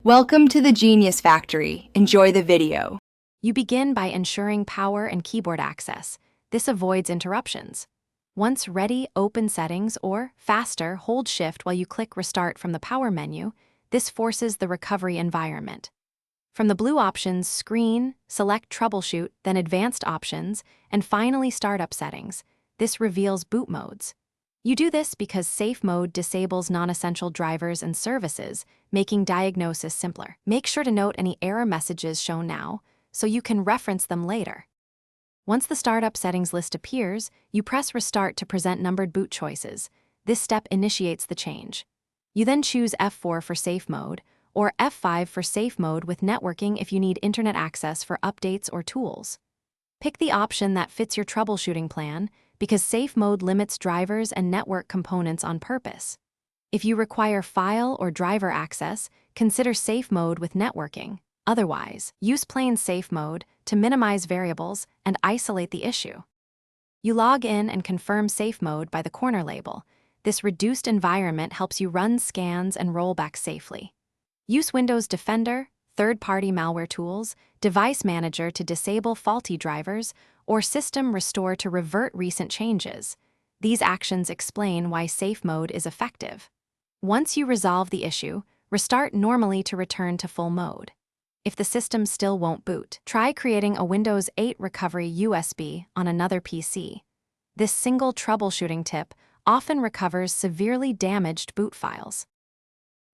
Welcome to the Genius Factory. Enjoy the video. You begin by ensuring power and keyboard access. This avoids interruptions. Once ready, open Settings, or, faster, hold Shift while you click Restart from the Power menu. This forces the recovery environment. From the blue options screen, select Troubleshoot, then Advanced Options, and finally Startup Settings. This reveals boot modes. You do this because Safe Mode disables non-essential drivers and services, making diagnosis simpler. Make sure to note any error messages shown now, so you can reference them later. Once the Startup Settings list appears, you press Restart to present numbered boot choices. This step initiates the change. You then choose F4 for Safe Mode, or F5 for Safe Mode with networking if you need internet access for updates or tools. Pick the option that fits your troubleshooting plan, because Safe Mode limits drivers and network components on purpose. If you require file or driver access, consider Safe Mode with networking. Otherwise, use plain Safe Mode to minimize variables and isolate the issue. You log in and confirm Safe Mode by the corner label. This reduced environment helps you run scans and rollback safely. Use Windows Defender, third-party malware tools, Device Manager to disable faulty drivers, or System Restore to revert recent changes. These actions explain why Safe Mode is effective. Once you resolve the issue, restart normally to return to full mode. If the system still won't boot, try creating a Windows 8 recovery USB on another PC. This single troubleshooting tip often recovers severely damaged boot files.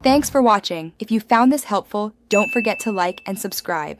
Thanks for watching. If you found this helpful, don't forget to like and subscribe.